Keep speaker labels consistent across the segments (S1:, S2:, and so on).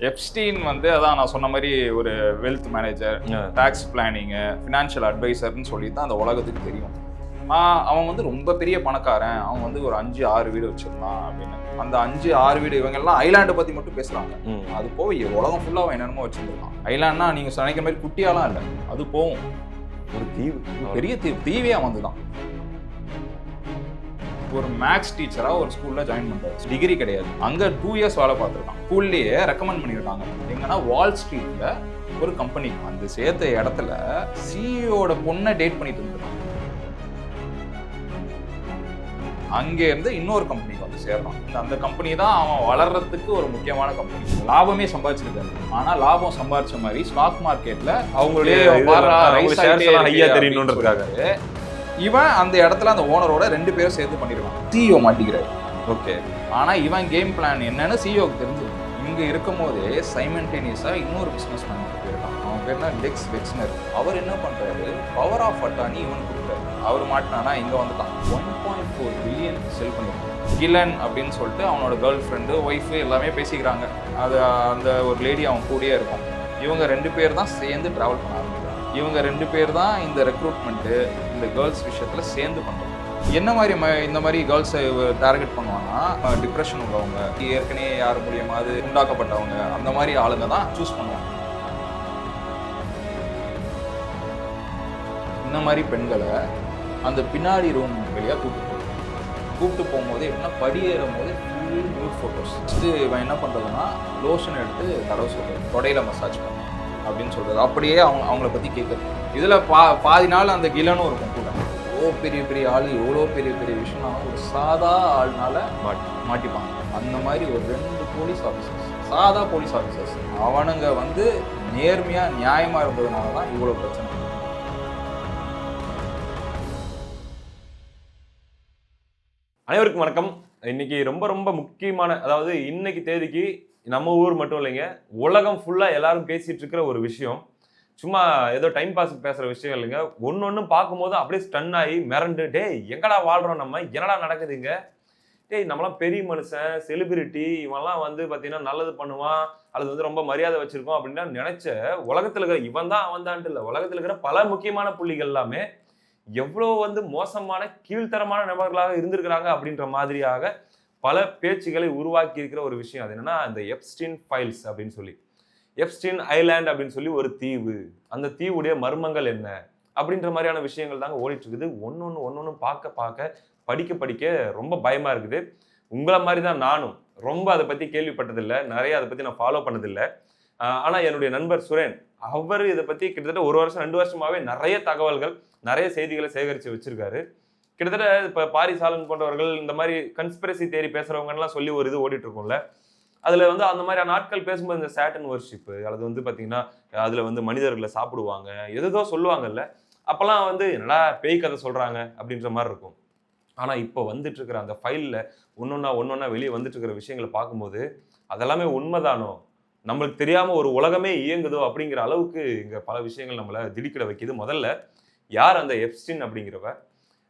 S1: Epstein வந்து அதான் நான் சொன்ன மாதிரி ஒரு wealth manager, tax planning, financial அட்வைசர்னு சொல்லி தான் அந்த உலகத்துக்கு தெரியும். அவன் வந்து ரொம்ப பெரிய பணக்காரன், அவன் வந்து ஒரு 5-6 வீடு வச்சிருந்தான் அப்படின்னு. அந்த 5-6 வீடு இவங்க எல்லாம் ஐலாண்டை பத்தி மட்டும் பேசுறாங்க. அது போய் உலகம் ஃபுல்லா அவன் என்னென்னமோ வச்சிருக்கான். ஐலாண்ட்னா நீங்க நினைக்கிற மாதிரி குட்டியாலாம் இல்லை, அது போகும் ஒரு தீவு, பெரிய தீவே அவன் வந்துதான். ஒரு மேக்ஸ் டீச்சரா ஒரு ஸ்கூல்ல ஜாயின் பண்றாரு. டிகிரி கிடையாது, அங்க 2 இயர்ஸ் வேலை பார்த்துருக்கான். ஸ்கூல்லயே ரெக்கமெண்ட் பண்ணியிருக்காங்க. எங்கன்னா வால் ஸ்ட்ரீட்ல ஒரு கம்பெனி, அந்த சேர்த்த இடத்துல சிஇஓட பொண்ணை டேட் பண்ணிட்டு இருந்தான். அங்கே இருந்து இன்னொரு கம்பெனிக்கு வந்து சேர்றான். அந்த கம்பெனி தான் அவன் வளர்றதுக்கு ஒரு முக்கியமான கம்பெனி. லாபமே சம்பாதிச்சிருக்காரு. ஆனா லாபம் சம்பாதிச்ச மாதிரி ஸ்டாக் மார்க்கெட்ல அவங்களுடைய இவன் அந்த இடத்துல அந்த ஓனரோட 2 பேரும் சேர்த்து பண்ணிருக்கான். சிஇஓ மாட்டிக்கிறாரு. ஓகே, ஆனா இவன் கேம் பிளான் என்னன்னு சிஇஓக்கு தெரிஞ்சு இங்க இருக்கும் போதே சைமல்டேனியஸா இன்னொரு பிசினஸ் மேன் போயிருக்கான். அவன் பேர்னா டெக்ஸ் வெக்ஸ்னர். அவர் என்ன பண்றாரு, பவர் ஆஃப் அட்டானி இவன் கொடுக்குறாரு. அவர் மாட்டினானா இங்க வந்துட்டான். 1.4 பில்லியன் செல் பண்ணிருக்கான். கிலன் அப்படின்னு சொல்லிட்டு அவனோட கேர்ள் ஃப்ரெண்டு, ஒய்ஃபு எல்லாமே பேசிக்கிறாங்க. அது அந்த ஒரு லேடி அவன் கூடயே இருக்கும். இவங்க 2 பேர் தான் சேர்ந்து டிராவல் பண்ண ஆரம்பிக்கிறாங்க. இவங்க 2 பேர் தான் இந்த ரெக்ரூட்மெண்ட்டு, இந்த கேர்ள்ஸ் விஷயத்துல சேர்ந்து பண்றாங்க. என்ன மாதிரி இந்த மாதிரி கேர்ள்ஸை டார்கெட் பண்ணுவாங்கன்னா, டிப்ரெஷன் உள்ளவங்க, ஏற்கனவே யார் மூலியமாவது உண்டாக்கப்பட்டவங்க, அந்த மாதிரி ஆளுங்க தான் சூஸ் பண்ணுவாங்க. இந்த மாதிரி பெண்களை அந்த பின்னாடி ரூம் வழியாக கூப்பிட்டு போகும்போது எப்படின்னா படியேறும் போது ஃபுல் நியூட் ஃபோட்டோஸ். ஃபஸ்ட்டு இவன் என்ன பண்ணுறதுன்னா லோஷன் எடுத்து தடவை சொல்கிறது, தொடையில் மசாஜ் பண்ண அப்படின்னு சொல்கிறது. அப்படியே அவங்கள பற்றி கேட்குறது. இதில் பாதி நாள் அந்த கிலனும் இருக்கும் கூட. எவ்வளோ பெரிய பெரிய ஆள், எவ்வளோ பெரிய பெரிய விஷயம்னாலும் ஒரு சாதா ஆள்னால மாட்டிப்பாங்க. அந்த மாதிரி ஒரு 2 போலீஸ் ஆஃபீஸர்ஸ், சாதா போலீஸ் ஆஃபீஸர்ஸ், அவனுங்க வந்து நேர்மையாக நியாயமாக இருந்ததுனால தான் இவ்வளோ பிரச்சனை.
S2: அனைவருக்கும் வணக்கம். இன்னைக்கு ரொம்ப ரொம்ப முக்கியமான, அதாவது இன்னைக்கு தேதிக்கு நம்ம ஊர் மட்டும் இல்லைங்க, உலகம் ஃபுல்லா எல்லாரும் பேசிட்டு இருக்கிற ஒரு விஷயம். சும்மா ஏதோ டைம் பாஸுக்கு பேசுற விஷயம் இல்லைங்க. ஒன்னொன்னு பார்க்கும்போது அப்படியே ஸ்டன் ஆகி மிரண்டு, டேய் எங்கடா வாழ்றோம் நம்ம, என்னடா நடக்குதுங்க, டேய் நம்மளாம் பெரிய மனுஷன், செலிபிரிட்டி, இவன்லாம் வந்து பார்த்தீங்கன்னா நல்லது பண்ணுவான், அல்லது வந்து ரொம்ப மரியாதை வச்சிருக்கோம் அப்படின்னா நினைச்ச உலகத்தில் இருக்கிற இவன் தான் அவன் தான்ட்டு இல்லை, உலகத்தில் இருக்கிற பல முக்கியமான புள்ளிகள் எல்லாமே எவ்வளோ வந்து மோசமான கீழ்த்தரமான நபர்களாக இருந்திருக்கிறாங்க அப்படின்ற மாதிரியாக பல பேச்சுகளை உருவாக்கி இருக்கிற ஒரு விஷயம். அது என்னன்னா, இந்த எப்ஸ்டீன் ஃபைல்ஸ் அப்படின்னு சொல்லி, எப்ஸ்டீன் ஐலாண்ட் அப்படின்னு சொல்லி ஒரு தீவு, அந்த தீவுடைய மர்மங்கள் என்ன அப்படின்ற மாதிரியான விஷயங்கள் தாங்க ஓடிட்டு இருக்குது. ஒன்னொன்னு பார்க்க படிக்க ரொம்ப பயமா இருக்குது. உங்களை மாதிரி தான் நானும் ரொம்ப அதை பத்தி கேள்விப்பட்டதில்லை, நிறைய அதை பத்தி நான் ஃபாலோ பண்ணதில்லை. ஆனா என்னுடைய நண்பர் சுரேன், அவர் இதை பத்தி கிட்டத்தட்ட 1 வருஷம் 2 வருஷமாவே நிறைய தகவல்கள், நிறைய செய்திகளை சேகரித்து வச்சிருக்காரு. கிட்டத்தட்ட இப்போ பாரிஸ் ஆலன் போன்றவர்கள் இந்த மாதிரி கன்ஸ்பிரசி தேரி பேசுறவங்கலாம் சொல்லி ஒரு இது ஓடிட்டு இருக்கும்ல, அதுல வந்து அந்த மாதிரியான நாட்கள் பேசும்போது இந்த சேட்டன் வர்ஷிப்பு, அது வந்து பார்த்தீங்கன்னா அதுல வந்து மனிதர்களை சாப்பிடுவாங்க, எதோ சொல்லுவாங்கல்ல, அப்பெல்லாம் வந்து என்னடா பேய் கதை சொல்றாங்க அப்படின்ற மாதிரி இருக்கும். ஆனா இப்போ வந்துட்டு இருக்கிற அந்த ஃபைல்ல ஒன்னொன்னா வெளியே வந்துட்டு இருக்கிற விஷயங்களை பார்க்கும்போது அதெல்லாமே உண்மைதானோ, நம்மளுக்கு தெரியாம ஒரு உலகமே இயங்குதோ அப்படிங்கிற அளவுக்கு இங்க பல விஷயங்கள் நம்மளை திடுக்கிட வைக்குது. முதல்ல யார் அந்த எப்ஸ்டீன் அப்படிங்கிறவ,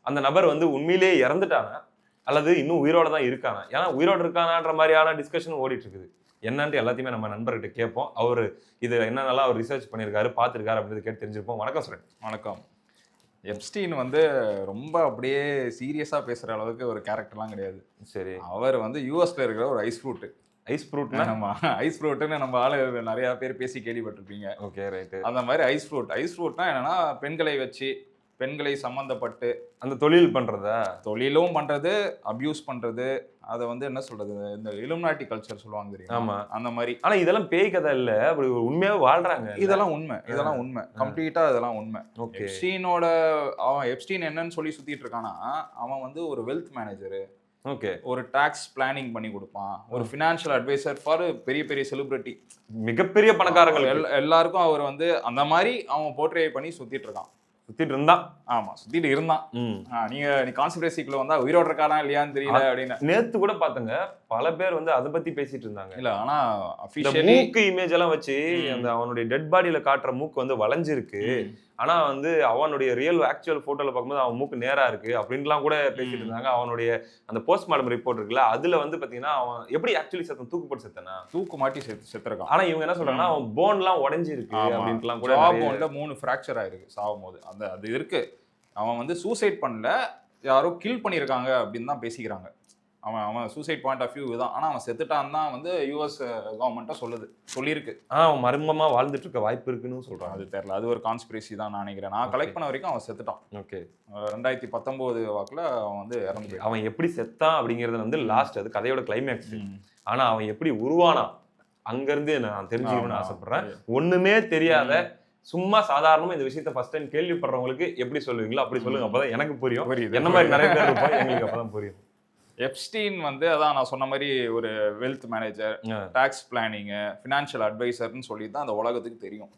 S2: அந்த நபர் வந்து உண்மையிலேயே இறந்துட்டானா அல்லது இன்னும் உயிரோட தான் இருக்கானா? ஏன்னா உயிரோடு இருக்கானான்ற மாதிரியான டிஸ்கஷன் ஓடிட்டு இருக்குது. என்னன்ட்டு எல்லாத்தையுமே நம்ம நண்பர்கிட்ட கேட்போம். அவர் இது என்னென்னலாம் அவர் ரிசர்ச் பண்ணியிருக்காரு, பார்த்துருக்காரு அப்படின்றது கேட்டு தெரிஞ்சிருப்போம். வணக்கம் சார்.
S1: வணக்கம். எப்ஸ்டீன் வந்து ரொம்ப அப்படியே சீரியஸாக பேசுகிற அளவுக்கு ஒரு கேரக்டர்லாம் கிடையாது.
S2: சரி,
S1: அவர் வந்து யூஎஸ்ல இருக்கிற ஒரு ஐஸ் ஃப்ரூட்டு.
S2: ஐஸ் ஃப்ரூட்னா
S1: ஐஸ் ஃப்ரூட்டுன்னு நம்ம ஆளு நிறைய பேர் பேசி கேள்விப்பட்டிருப்பீங்க.
S2: Okay, right.
S1: அந்த மாதிரி ஐஸ் ஃப்ரூட்னா என்னன்னா, பெண்களை வச்சு, பெண்களை சம்மந்தப்பட்டு
S2: அந்த தொழில் பண்றதா,
S1: தொழிலும் பண்றது, அபியூஸ் பண்றது, அதை வந்து என்ன சொல்றது, இந்த இலுமினாட்டி கல்ச்சர் சொல்லுவாங்க தெரியும்.
S2: ஆமா,
S1: அந்த மாதிரி.
S2: ஆனா இதெல்லாம் பேய் கதை இல்ல, அப்படி உண்மையாவே வாழ்றாங்க.
S1: இதெல்லாம் உண்மை கம்ப்ளீட்டா இதெல்லாம் உண்மை. எப்ஸ்டீன் என்னன்னு சொல்லி சுத்திட்டு இருக்கானா, அவன் வந்து ஒரு வெல்த் மேனேஜரு,
S2: ஓகே,
S1: ஒரு டாக்ஸ் பிளானிங் பண்ணி கொடுப்பான், ஒரு ஃபினான்ஷியல் அட்வைசர் ஃபார் பெரிய பெரிய செலிபிரிட்டி,
S2: மிகப்பெரிய பணக்காரர்கள்
S1: எல்லாருக்கும் அவர் வந்து அந்த மாதிரி அவன் போர்ட்ரே பண்ணி சுத்திட்டு இருந்தான். ஆமா, சுத்திட்டு இருந்தான். நீ கான்ஸ்பிரசிக்குள்ள வந்தா உயிரோட இருக்கானா இல்லையான்னு தெரியல அப்படின்னு
S2: நேத்து கூட பாத்துங்க, பல பேர் வந்து அதை பத்தி பேசிட்டு இருந்தாங்க.
S1: இல்ல, ஆனா
S2: மூக்கு இமேஜ் எல்லாம் வச்சு அந்த அவனுடைய டெட் பாடியில காட்டுற மூக்கு வந்து வளைஞ்சிருக்கு, ஆனா வந்து அவனுடைய ரியல் ஆக்சுவல் போட்டோல பார்க்கும்போது அவன் மூக்கு நேரா இருக்கு அப்படின்லாம் கூட பேசிட்டு இருந்தாங்க. அவனுடைய அந்த போஸ்ட்மார்டம் ரிப்போர்ட் இருக்குல்ல, அதுல வந்து பாத்தீங்கன்னா அவன் எப்படி ஆக்சுவலி செத்தான், தூக்கு போட்டு செத்தானா?
S1: தூக்கு மாட்டி செத்துருக்கான்.
S2: ஆனா இவங்க என்ன சொல்றாங்கன்னா அவன் போன்லாம் உடைஞ்சு இருக்கு அப்படின்ட்டுலாம் கூட
S1: ஜா போன்ல 3 ஃப்ராக்சர் ஆயிருக்கு சாவும் போது. அது இருக்கு. அவன் வந்து சூசைட் பண்ணல, யாரோ கில் பண்ணியிருக்காங்க அப்படின்னு தான் பேசிக்கிறாங்க. அவன் சூசைட் பாயிண்ட் ஆஃப் வியூ தான். ஆனா அவன் செத்துட்டான் தான் வந்து யுஎஸ் கவர்மெண்ட்டா சொல்லியிருக்கு.
S2: அவன் மர்மமா வாழ்ந்துட்டு இருக்க வாய்ப்பு இருக்குன்னு சொல்றான்.
S1: அது தெரியல, அது ஒரு கான்ஸ்பிரசி தான் நான் நினைக்கிறேன். நான் கலெக்ட் பண்ண வரைக்கும் அவன் செத்துட்டான்.
S2: ஓகே.
S1: 2019 வாக்குல அவன் வந்து இறந்து.
S2: அவன் எப்படி செத்தான் அப்படிங்கறது வந்து லாஸ்ட், அது கதையோட கிளைமேக்ஸ். ஆனா அவன் எப்படி உருவானான் அங்க இருந்து நான் தெரிஞ்சுக்கணும்னு ஆசைப்படுறேன். ஒண்ணுமே தெரியாத சும்மா சாதாரணமா இந்த விஷயத்த ஃபர்ஸ்ட் டைம் கேள்விப்படுறவங்களுக்கு எப்படி சொல்லுவீங்களோ அப்படி சொல்லுங்க, அப்பதான் எனக்கு புரியும். என்ன மாதிரி நிறைய பேர் இருப்போம், எங்களுக்கு அப்பதான் புரியும்.
S1: எப்ஸ்டீன் வந்து அதான் நான் சொன்ன மாதிரி ஒரு wealth manager, tax planning, financial அட்வைசர்னு சொல்லி தான் அந்த உலகத்துக்கு தெரியும்.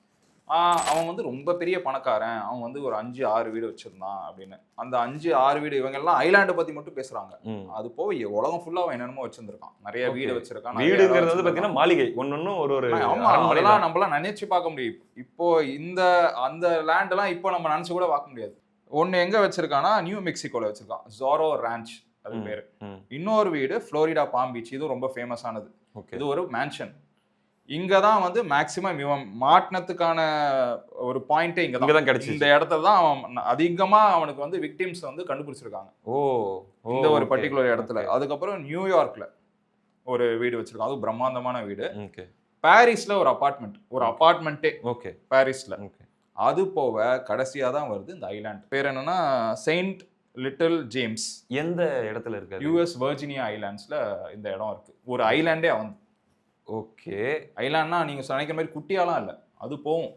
S1: அவன் வந்து ரொம்ப பெரிய பணக்காரன், அவன் வந்து ஒரு 5-6 வீடு வச்சிருந்தான் அப்படின்னு. அந்த 5-6 வீடு இவங்க எல்லாம் ஐலாண்டை பத்தி மட்டும் பேசுறாங்க. அது போய் உலகம் ஃபுல்லா அவன் என்னென்னமோ வச்சிருந்திருக்கான். நிறைய வீடு வச்சிருக்கான்.
S2: வீடுங்கிறது வந்து பாத்தீங்கன்னா மாளிகை ஒன்னொன்னும் ஒரு
S1: அதெல்லாம் நம்மளாம் நினைச்சு பார்க்க முடியும். இப்போ அந்த லேண்ட் எல்லாம் இப்போ நம்ம நினைச்சு கூட பார்க்க முடியாது. ஒன்னு எங்க வச்சிருக்கானா, நியூ மெக்சிகோல வச்சிருக்கான், ஜாரோ ரான்ச் அது பேரு. இன்னொரு வீடு புளோரிடா பாம் பீச், இது ரொம்ப ஃபேமஸ் ஆனது. இது ஒரு மேன்ஷன். இங்கதான் வந்து மேக்சிமம் இவன் மாட்டினத்துக்கான ஒரு பாயிண்டே இங்கதான் கிடைச்சு. இந்த இடத்துல தான் அவன் அதிகமா அவனுக்கு வந்து விக்டிம்ஸ் வந்து கண்டுபிடிச்சிருக்காங்க. இந்த ஒரு பர்டிகுலர் இடத்துல. அதுக்கப்புறம் நியூயார்க்ல ஒரு வீடு வச்சிருக்கான், அது பிரம்மாண்டமான வீடு. பாரிஸ்ல ஒரு அபார்ட்மெண்ட்டே பாரிஸ்ல. அது போக கடைசியா தான் வருது இந்த ஐலாண்ட். பேர் என்னன்னா செயின்ட் லிட்டில் ஜேம்ஸ்.
S2: எந்த இடத்துல இருக்கு?
S1: யுஎஸ் வர்ஜினியா ஐலாண்ட்ஸ்ல இந்த இடம் இருக்கு. ஒரு ஐலாண்டே அவன்.
S2: ஓகே.
S1: ஐலாண்ட்னா நீங்க நினைக்கிற மாதிரி குட்டியாலாம் இல்ல, அது போகும்.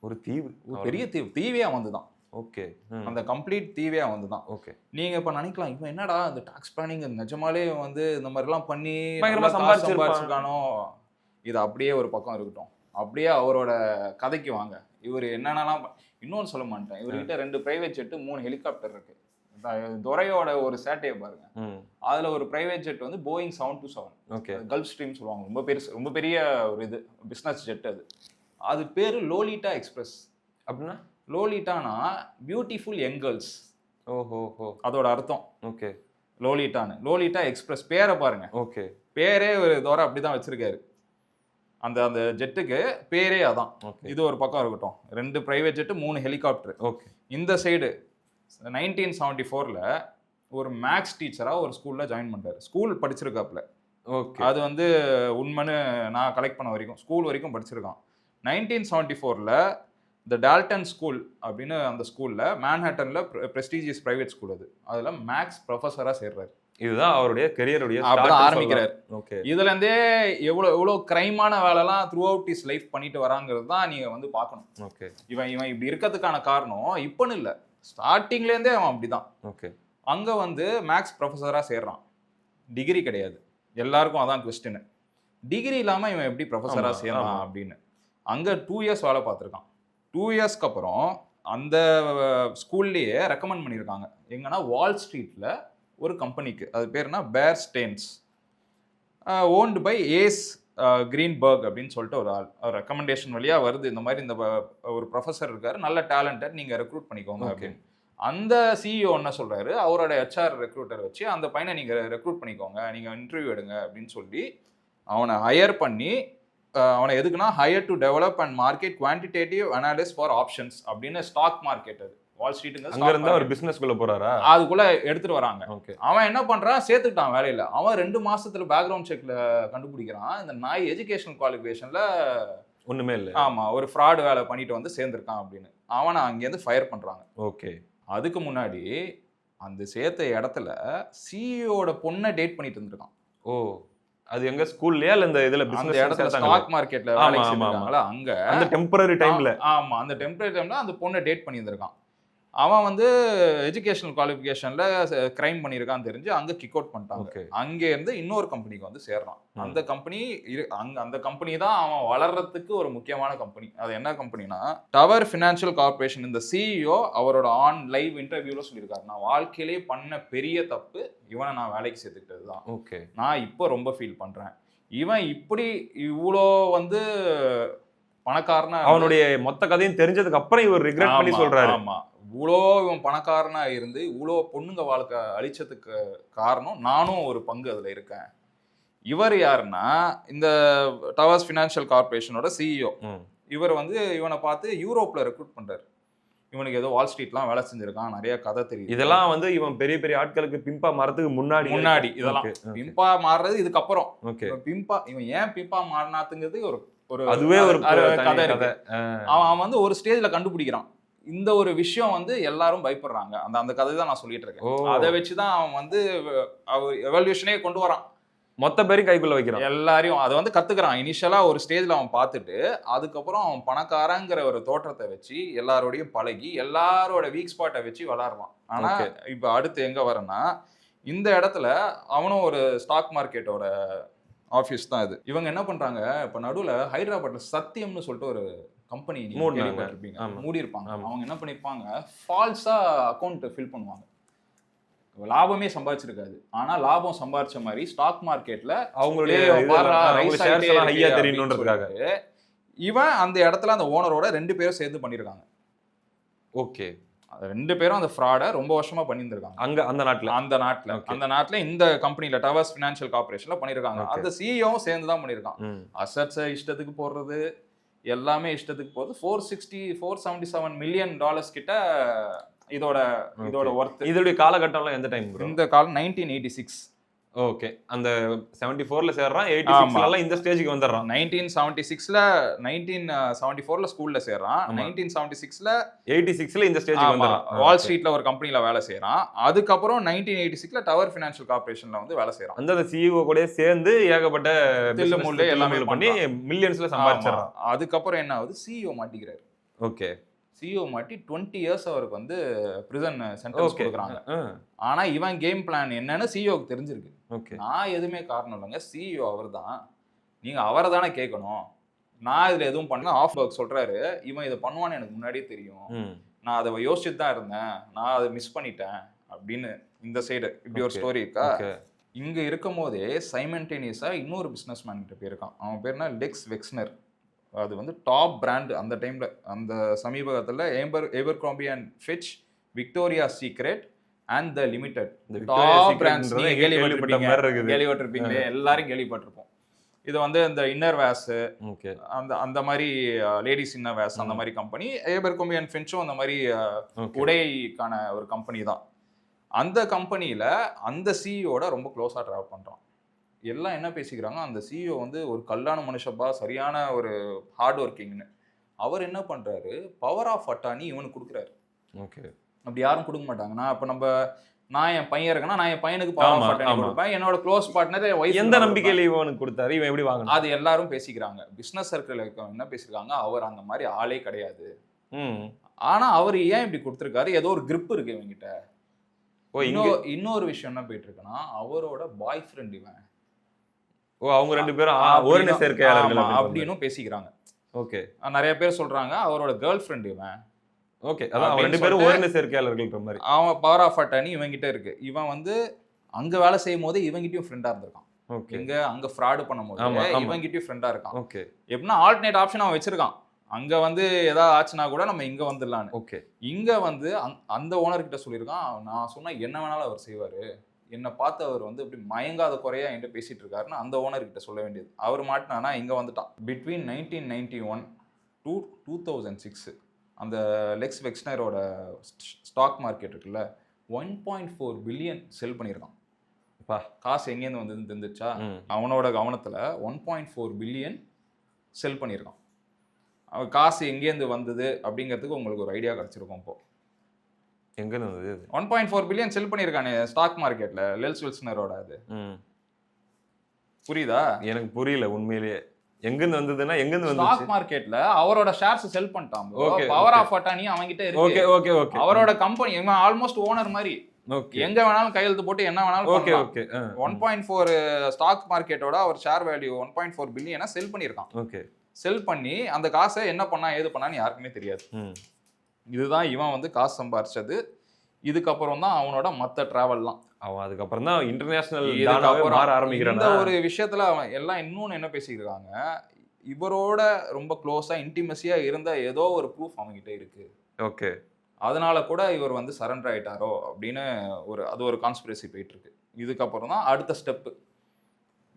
S2: ஒரு தீவு,
S1: பெரிய தீவே வந்துதான்.
S2: ஓகே.
S1: அந்த கம்ப்ளீட் தீவே வந்துதான்.
S2: ஓகே.
S1: நீங்க இப்ப நினைக்கலாம், இவன் என்னடா இந்த டாக்ஸ் பிளானிங் நிஜமாலே வந்து இந்த மாதிரி எல்லாம் பண்ணி
S2: சம்பாதிச்சிருக்கானோ.
S1: இது அப்படியே ஒரு பக்கம் இருக்கட்டும். அப்படியே அவரோட கதைக்கு வாங்க. இவர் என்னென்னலாம் இன்னொன்னு சொல்ல மாட்டேன். இவர்கிட்ட 2 பிரைவேட் ஜெட், 3 ஹெலிகாப்டர் இருக்கு. துரையோட ஒரு சேட்டையை பாருங்க. அதுல ஒரு பிரைவேட் ஜெட் வந்து போயிங் 727 கல்ஃப் ஸ்ட்ரீம் சொல்லுவாங்க. ரொம்ப பெரிய ஒரு இது பிசினஸ் ஜெட். அது பேரு லோலிட்டா எக்ஸ்பிரஸ்.
S2: அப்படின்னா
S1: லோலிட்டானா பியூட்டிஃபுல் யங் கேர்ள்ஸ். அதோட அர்த்தம்.
S2: ஓகே.
S1: லோலிட்டா எக்ஸ்பிரஸ் பேரை பாருங்க.
S2: ஓகே.
S1: பேரே ஒரு துரை அப்படிதான் வச்சிருக்காரு. அந்த ஜெட்டுக்கு பேரே அதான். இது ஒரு பக்கம் இருக்கட்டும். 2 பிரைவேட் ஜெட், 3 ஹெலிகாப்டர்.
S2: ஓகே.
S1: இந்த சைடு 1974ல ஒரு மேக்ஸ் டீச்சரா ஒரு ஸ்கூல்ல ஜாயின் பண்றாரு. ஸ்கூல் படிச்சிருக்காப்ல.
S2: ஓகே.
S1: அது வந்து உண்மைன்னு நான் கலெக்ட் பண்ண வரைக்கும் ஸ்கூல் வரைக்கும் படிச்சிருக்கான். 1974ல த டால்டன் ஸ்கூல் அப்படின்னு அந்த ஸ்கூல்ல மேன்ஹாட்டன்ல பிரஸ்டீஜியஸ் பிரைவேட் ஸ்கூல் அது. அதுல மேக்ஸ் ப்ரொஃபஸரா சேர்றாரு.
S2: இதுதான் அவருடைய கெரியருடைய
S1: ஆரம்பிக்கிறார். இதுல இருந்தே எவ்வளவு கிரைமான வேலைலாம் த்ரூ அவுட் இஸ் லைஃப் பண்ணிட்டு வராங்கிறது தான் நீங்க வந்து பார்க்கணும்.
S2: ஓகே.
S1: இவன் இப்படி இருக்கிறதுக்கான காரணம் இப்பன்னு இல்ல, ஸ்டார்டிங்ல இருந்தே அவன் அப்படிதான்.
S2: ஓகே.
S1: அங்க வந்து மேக்ஸ் ப்ரொஃபஸரா சேர்றான். டிகிரி கிடையாது. எல்லாருக்கும் அதான் கொஸ்டின். டிகிரி இல்லாம இவன் எப்படி ப்ரொஃபஸரா சேர்றான் அப்படின்னு. அங்க 2 இயர்ஸ் வேலை பார்த்துருக்கான். 2 இயர்ஸ்க்கு அப்புறம் அந்த ஸ்கூல்லேயே ரெக்கமெண்ட் பண்ணியிருக்காங்க. எங்கன்னா வால் ஸ்ட்ரீட்ல ஒரு கம்பெனிக்கு, அது பேருனா பேர் ஸ்டேன்ஸ், ஓன்டு பை ஏஸ் கிரீன்பர்க் அப்படின்னு சொல்லிட்டு ஒரு ஆள். ரெக்கமெண்டேஷன் வழியா வருது. இந்த மாதிரி இந்த ஒரு ப்ரொஃபஸர் இருக்காரு, நல்ல டேலண்டட், நீங்க ரெக்ரூட் பண்ணிக்கோங்க அப்படின்னு. அந்த சிஇஓ என்ன சொல்றாரு, அவரோட ஹெச்ஆர் ரெக்ரூட்டர் வச்சு அந்த பையனை நீங்க ரெக்ரூட் பண்ணிக்கோங்க, நீங்க இன்டர்வியூ எடுங்க அப்படின்னு சொல்லி அவனை ஹையர் பண்ணி, அவனை எதுக்குன்னா higher to develop and market quantitative analysis for options அப்படின்னு ஸ்டாக் மார்க்கெட். அது வால் ஸ்ட்ரீட்டுங்க
S2: ஒரு பிசினஸ்க்குள்ள போறாரா,
S1: அதுக்குள்ள எடுத்துட்டு வராங்க. அவன் என்ன பண்றான், சேர்த்துக்கிட்டான் வேலையில. அவன் 2 மாசத்துல பேக்ரவுண்ட் செக்ல கண்டுபிடிக்கிறான், இந்த நாய் எஜுகேஷனல் குவாலிஃபிகேஷன்ல ஒண்ணுமே இல்லை, ஆமா ஒரு ஃப்ராட் வேலை பண்ணிட்டு வந்து சேர்ந்திருக்கான் அப்படின்னு. அவனை அங்கேருந்து ஃபயர் பண்றாங்க.
S2: ஓகே.
S1: அதுக்கு முன்னாடி அந்த சேர்த்த இடத்துல சிஇஓட பொண்ணை டேட் பண்ணிட்டு இருந்திருக்கான்.
S2: ஓ, அது எங்க ஸ்கூல்லயா இல்ல இந்த இதுல
S1: அந்த இடத்துல ஸ்டாக் மார்க்கெட்ல வேலைக்கு சேர்ந்தாங்களா அங்க,
S2: அந்த டெம்பரரி டைம்ல.
S1: ஆமா, அந்த டெம்பரரி டைம்ல அந்த பொண்ணை டேட் பண்ணி இருந்திருக்கான். அவன் வந்து எஜுகேஷனல் குவாலிஃபிகேஷன்ல கிரைம் பண்ணியிருக்கான்னு தெரிஞ்சு அங்க கிக் அவுட் பண்ணிட்டாங்க. அங்கே இருந்து இன்னொரு கம்பெனிக்கு வந்து சேர்றான். அந்த கம்பெனி தான் அவன் வளர்றதுக்கு ஒரு முக்கியமான கம்பெனி. அது என்ன கம்பெனினா டவர் ஃபினான்ஷியல் கார்பரேஷன். இந்த சிஇஓ அவரோட ஆன் லைவ் இன்டர்வியூல சொல்லியிருக்காரு, நான் வாழ்க்கையிலே பண்ண பெரிய தப்பு இவனை நான் வேலைக்கு சேர்த்துக்கிட்டது தான்.
S2: ஓகே.
S1: நான் இப்போ ரொம்ப ஃபீல் பண்றேன். இவன் இப்படி இவ்வளோ வந்து பணக்காரனா
S2: அவனுடைய மொத்த கதையும் தெரிஞ்சதுக்கு அப்புறம் இவர் ரிக்ரெட் பண்ணி சொல்றாரு.
S1: ஆமா, இவ்வளோ இவன் பணக்காரனா இருந்து இவ்வளோ பொண்ணுங்க வாழ்க்கை அழிச்சதுக்கு காரணம் நானும் ஒரு பங்கு அதுல இருக்கேன். இவர் யாருன்னா இந்த டவர்ஸ் ஃபினான்ஷியல் கார்பரேஷனோட சிஇஓ. இவர் வந்து இவனை பார்த்து யூரோப்ல ரெக்ரூட் பண்றாரு. இவனுக்கு ஏதோ வால் ஸ்ட்ரீட்லாம் வேலை செஞ்சிருக்கான், நிறைய கதை தெரியும்.
S2: இதெல்லாம் வந்து இவன் பெரிய பெரிய ஆட்களுக்கு பிம்பா மாறதுக்கு முன்னாடி
S1: இதெல்லாம் பிம்பா மாறுறது இதுக்கப்புறம்.
S2: ஓகே,
S1: பிம்பா இவன் ஏன் பிம்பா மாறினாத்துங்கிறது ஒரு
S2: அதுவே ஒரு
S1: கதை இருக்கு. அவன் வந்து ஒரு ஸ்டேஜ்ல கண்டுபிடிக்கிறான் இந்த ஒரு விஷயம் வந்து எல்லாரும் பயப்படுறாங்க. அந்த கதை தான் நான் சொல்லிட்டு இருக்கேன். அதை வச்சுதான் அவன் வந்து எவல்யூஷனே கொண்டு வரான்,
S2: மொத்த பேரையும் கைக்குள்ள வைக்கிறான்,
S1: எல்லாரையும். அதை வந்து கத்துக்கிறான். இனிஷியலா ஒரு ஸ்டேஜ்ல அவன் பார்த்துட்டு அதுக்கப்புறம் அவன் பணக்காரங்கிற ஒரு தோற்றத்தை வச்சு எல்லாரோடையும் பழகி எல்லாரோட வீக் ஸ்பாட்டை வச்சு விளாடுறான். ஆனா இப்ப அடுத்து எங்க வரேன்னா, இந்த இடத்துல அவனும் ஒரு ஸ்டாக் மார்க்கெட்டோட ஆஃபீஸ் தான் இது. இவங்க என்ன பண்றாங்க, இப்ப நடுவில் ஹைதராபாத்ல சத்தியம்னு சொல்லிட்டு ஒரு கம்பெனி மூடி இருப்பாங்க. அவங்க என்ன பண்ணிருப்பாங்க, ஃபால்ஸா அக்கௌண்ட் ஃபில் பண்ணுவாங்க. லாபமே சம்பாதிச்சிருக்காது, ஆனா லாபம் சம்பாதிச்ச மாதிரி ஸ்டாக் மார்க்கெட்ல அவங்களுடைய இவன் அந்த இடத்துல அந்த ஓனரோட 2 பேரும் சேர்ந்து பண்ணிருக்காங்க.
S2: ஓகே,
S1: 2 பேரும் அந்த ஃப்ராட ரொம்ப வருஷமா பண்ணியிருந்திருக்காங்க
S2: அங்க அந்த நாட்டுல
S1: இந்த கம்பெனில டவர்ஸ் ஃபினான்ஷியல் கார்பரேஷன்ல பண்ணிருக்காங்க. அந்த சிஇஓவும் சேர்ந்து தான் பண்ணிருக்கான். அசட்ஸை இஷ்டத்துக்கு போடுறது, எல்லாமே இஷ்டத்துக்கு போகுது. $477 மில்லியன் கிட்ட இதோட ஒர்த்.
S2: இதோட காலகட்டம்லாம் எந்த டைம்?
S1: இந்த காலம் 1986.
S2: ஓகே, அந்த 74ல சேர்றான், 86ல இந்த ஸ்டேஜுக்கு வந்துடுறான்.
S1: 1974ல ஸ்கூல்ல சேர்றான், 1976ல
S2: 86ல இந்த ஸ்டேஜுக்கு வந்துடுறான்.
S1: வால் ஸ்ட்ரீட்ல ஒரு கம்பெனில வேலை செய்யறான். அதுக்கப்புறம் 1986ல டவர் ஃபினான்ஷியல் கார்பரேஷன்ல வந்து வேலை செய்யறான்.
S2: அந்த சிஇஓ கூட சேர்ந்து ஏகப்பட்ட
S1: தில்லுமுள்ளு எல்லாமே
S2: பண்ணி மில்லியன்ஸ்ல சம்பாதிச்சான்.
S1: அதுக்கப்புறம் என்ன ஆகுது, சிஇஓ மாட்டிக்கிறாரு.
S2: ஓகே,
S1: சிஇஓ மாட்டி 20 இயர்ஸ் அவருக்கு வந்து பிரிசன் சென்டென்ஸ் கொடுக்குறாங்க. ஆனா இவன் கேம் பிளான் என்னன்னு சிஇஓக்கு தெரிஞ்சிருக்கு. நான் எதுவுமே காரணம் இல்லைங்க, சிஇஓ அவர் தான், நீங்க அவரை தானே கேட்கணும், நான் இதுல எதுவும் பண்ணல. ஆஃப் ஒர்க் சொல்றாரு, இவன் இதை பண்ணுவான்னு எனக்கு முன்னாடியே தெரியும், நான் அதை யோசிச்சுட்டு தான் இருந்தேன், நான் அதை மிஸ் பண்ணிட்டேன் அப்படின்னு இந்த சைடு இப்படி ஒரு ஸ்டோரி இருக்கா. இங்க இருக்கும் போதே சைமல்டேனியஸா இன்னொரு பிசினஸ் மேன் கிட்ட போயிருக்கான். அவன் பேர்னா லெக்ஸ் வெக்ஸ்னர். அது வந்து டாப் பிராண்ட் அந்த டைம்ல, அந்த சமீபத்தில் Abercrombie and Fitch, Victoria Secret and the Limited top brands கேள்விப்பட்டிருப்பீங்களே, எல்லாரும் கேள்விப்பட்டிருப்போம். இது வந்து இந்த இன்னர் வேஸ், அந்த மாதிரி லேடிஸ் இன்னர் வேஸ், அந்த மாதிரி கம்பெனி. ஏபர்க்ராம்பி அண்ட் ஃபிட்சும் அந்த மாதிரி உடைக்கான ஒரு கம்பெனி தான். அந்த கம்பெனியில அந்த சிஇஓட ரொம்ப க்ளோஸா டிராவல் பண்றான். எல்லாம் என்ன பேசிக்கிறாங்க, அந்த சிஇஓ வந்து ஒரு கல்லான மனுஷப்பா, சரியான ஒரு ஹார்ட் ஒர்க்கிங்னு. அவர் என்ன பண்றாரு, பவர் ஆஃப் அட்டானி இவனுக்கு கொடுக்குறாரு.
S2: ஓகே,
S1: அப்படி யாரும் கொடுக்க மாட்டாங்க. நான் என் பையன் இருக்கேன்னா நான் என் பையனுக்கு பவர் ஆஃப் அட்டானி கொடுப்பேன். என்னோட க்ளோஸ் பார்ட்னர்
S2: எந்த நம்பிக்கையில இவனுக்கு கொடுத்தாரு, இவன் எப்படி வாங்கணும்,
S1: அது எல்லாரும் பேசிக்கிறாங்க. பிசினஸ் சர்க்கிள் என்ன பேசிருக்காங்க, அவர் அந்த மாதிரி ஆளே கிடையாது, ஆனா அவர் ஏன் இப்படி கொடுத்துருக்காரு, ஏதோ ஒரு கிரிப் இருக்கு இவங்கிட்ட. இன்னொரு விஷயம் என்ன போயிட்டு இருக்குன்னா, அவரோட பாய் ஃப்ரெண்ட் இவன்.
S2: அவங்க 2 பேரும் ஓரின சேர்க்கையாளர்கள்
S1: அப்படின்னு பேசிக்கிறாங்க.
S2: ஓகே,
S1: நிறைய பேர் சொல்றாங்க அவரோட கேர்ள் ஃப்ரெண்ட் இவன்.
S2: ஓகே, அதான் 2 பேரும் ஓரின சேர்க்கையாளர்கள்ன்ற மாதிரி.
S1: அவன் பவர் ஆஃப் அட்டானி இவங்கிட்ட இருக்கு. இவன் வந்து அங்க வேலை செய்யும் போது இவங்கிட்டயும் ஃப்ரெண்டா இருந்திருக்கான்.
S2: ஓகே,
S1: இங்க அங்க ஃப்ராட் பண்ணும்போது இவங்கிட்டயும் ஃப்ரெண்டா இருக்கான்.
S2: ஓகே,
S1: எப்படின்னா ஆல்டர்னேட் ஆப்ஷன் அவன் வச்சிருக்கான். அங்க வந்து ஏதாவது ஆச்சுன்னா கூட நம்ம இங்க வந்துடலான்னு.
S2: ஓகே,
S1: இங்க வந்து அந்த ஓனர் கிட்ட சொல்லியிருக்கான், நான் சொன்னா என்ன வேணாலும் அவர் செய்வாரு, என்னை பார்த்து அவர் வந்து இப்படி மயங்காத குறையா என்கிட்ட பேசிட்டு இருக்காருன்னு அந்த ஓனர் கிட்ட சொல்ல வேண்டியது. அவர் மாட்டினானா இங்க வந்துட்டான். பிட்வீன் 1991 to 2006 அந்த லெக்ஸ் வெக்ஸ்னரோட ஸ்டாக் மார்க்கெட் இருக்குல்ல, 1.4 பில்லியன் செல் பண்ணியிருக்கான். காசு எங்கேருந்து வந்ததுன்னு தெரிஞ்சிச்சா, அவனோட கவனத்துல 1.4 பில்லியன் செல் பண்ணியிருக்கான். அவன் காசு எங்கேருந்து வந்தது அப்படிங்கிறதுக்கு உங்களுக்கு ஒரு ஐடியா கிடைச்சிருக்கும். இப்போ
S2: எங்க இருந்தது
S1: 1.4 பில்லியன் செல் பண்ணிருக்கானே ஸ்டாக் மார்க்கெட்ல லெல்ஸ் வில்சனரோட. அது புரியுதா?
S2: எனக்கு புரியல உண்மையிலேயே. எங்க இருந்து வந்ததுன்னா எங்க இருந்து வந்து
S1: ஸ்டாக் மார்க்கெட்ல அவரோட ஷேர்ஸ் செல் பண்ணிட்டான். பவர் ஆஃப் அட்டானி அவங்கிட்ட இருக்கு.
S2: ஓகே ஓகே ஓகே,
S1: அவரோட கம்பெனி ஆல்மோஸ்ட் ஓனர் மாதிரி. எங்க வேணாலும் கையெழுத்து போட்டு என்ன வேணாலும்.
S2: ஓகே ஓகே,
S1: 1.4 ஸ்டாக் மார்க்கெட்டோட அவர் ஷேர் வேல்யூ 1.4 பில்லியனை செல் பண்ணிருக்கான்.
S2: ஓகே,
S1: செல் பண்ணி அந்த காசை என்ன பண்ணா ஏது பண்ணான்னு யாருக்குமே தெரியாது. இதுதான் இவன் வந்து காசு சம்பாரிச்சது. இதுக்கப்புறம் தான் அவனோட மற்ற டிராவல்லாம்.
S2: அவன் அதுக்கப்புறம் தான் இன்டர்நேஷனல் மாற ஆரம்பிக்கிறான்.
S1: இந்த ஒரு விஷயத்துல அவன் எல்லாம் இன்னொன்னு என்ன பேசிக்கிறாங்க, இவரோட ரொம்ப க்ளோஸா இன்டிமசியா இருந்த ஏதோ ஒரு ப்ரூஃப் அவங்ககிட்ட இருக்கு.
S2: ஓகே.
S1: அதனால கூட இவர் வந்து சரண்டர் ஆயிட்டாரோ அப்படின்னு அது ஒரு கான்ஸ்பிரசி போயிட்டு இருக்கு. இதுக்கப்புறம் தான் அடுத்த ஸ்டெப்.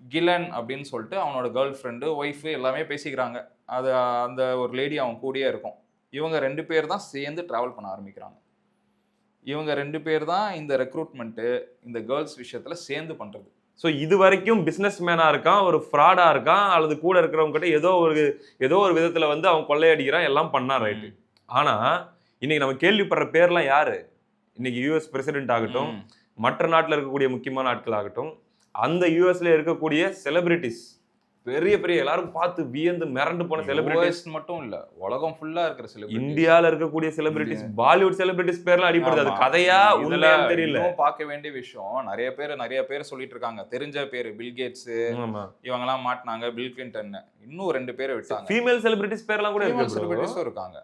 S1: கிலன் அப்படின்னு சொல்லிட்டு அவனோட கேர்ள் ஃப்ரெண்டு, ஒய்ஃபு எல்லாமே பேசிக்கிறாங்க. அது அந்த ஒரு லேடி அவன் கூடயே இருக்கும். இவங்க 2 பேர் தான் சேர்ந்து டிராவல் பண்ண ஆரம்பிக்கிறாங்க. இவங்க 2 பேர் தான் இந்த ரெக்ரூட்மெண்ட்டு, இந்த கேர்ள்ஸ் விஷயத்துல சேர்ந்து பண்றது.
S2: ஸோ இது வரைக்கும் பிசினஸ் மேனா இருக்கான், ஒரு ஃப்ராடா இருக்கான், அல்லது கூட இருக்கிறவங்க கிட்ட ஏதோ ஒரு விதத்துல வந்து அவன் கொள்ளையடிக்கிறான், எல்லாம் பண்ணான், ரைட்டு. ஆனா இன்னைக்கு நம்ம கேள்விப்படுற பேர்லாம் யாரு? இன்னைக்கு யூஎஸ் பிரசிடென்ட் ஆகட்டும், மற்ற நாட்டில் இருக்கக்கூடிய முக்கியமான ஆட்கள் ஆகட்டும், அந்த யூஎஸ்ல இருக்கக்கூடிய செலிபிரிட்டிஸ், பெரிய பெரிய எல்லாரும் பார்த்து வியந்து மிரண்டு போன செலிபிரிட்டிஸ்
S1: மட்டும் இல்ல, உலகம் ஃபுல்லா இருக்கிற செலிபிரிட்டிஸ்,
S2: இந்தியால இருக்கக்கூடிய செலிபிரிட்டிஸ், பாலிவுட் செலிபிரிட்டிஸ் பேர்லாம் அடிப்படுது. அது கதையா உண்மையான்னு தெரியல.
S1: பார்க்க வேண்டிய விஷயம். நிறைய பேர் சொல்லிட்டு இருக்காங்க. தெரிஞ்ச பேரு பில் கேட்ஸ், இவங்க எல்லாம் மாட்டினாங்க, பில் கிளின்டன், இன்னும் 2 பேரை விட்டாங்க.
S2: ஃபீமேல் செலிபிரிட்டிஸ் பேர்லாம் கூட இருக்கு,
S1: செலிபிரிட்டிஸும் இருக்காங்க.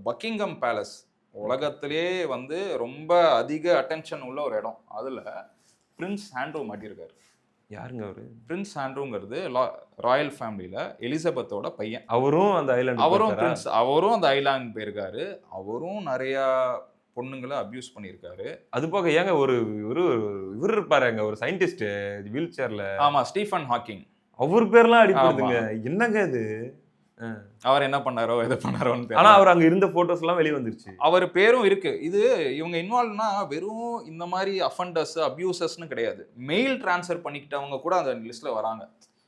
S1: பக்கிங்ஹாம் பேலஸ் உலகத்திலே வந்து ரொம்ப அதிக அட்டென்ஷன் உள்ள ஒரு இடம். அதுல பிரின்ஸ் ஆண்ட்ரூ மாட்டியிருக்காரு.
S2: யாருங்க அவரு?
S1: பிரின்ஸ் ஆண்ட்ரூங்கிறது ராயல் ஃபேமிலியில எலிசபெத்தோட பையன்.
S2: அவரும் அந்த ஐலாண்ட்,
S1: அவரும் அந்த ஐலாண்ட் போயிருக்காரு. அவரும் நிறைய பொண்ணுங்களை அபியூஸ் பண்ணியிருக்காரு.
S2: அது போக ஏங்க இவர் இருப்பாருங்க, ஒரு சயின்டிஸ்ட் வீல் சேர்ல.
S1: ஆமா, ஸ்டீஃபன் ஹாக்கிங்.
S2: அவர் பேர்லாம் அடிப்படுதுங்க. என்னங்க இது?
S1: அவர் என்ன பண்ணாரோ எதை பண்ணாரோன்னு.
S2: ஆனா அவர் அங்க இருந்த போட்டோஸ் எல்லாம் வெளியே வந்துருச்சு.
S1: அவர் பேரும் இருக்கு. இது இவங்க இன்வால்வ்னா வெறும் இந்த மாதிரி அஃபண்டர்ஸ், அபியூசர்ஸ்னு கிடையாது. மெயில் டிரான்ஸ்ஃபர் பண்ணிக்கிட்டவங்க கூட அந்த லிஸ்ட்ல வராங்க.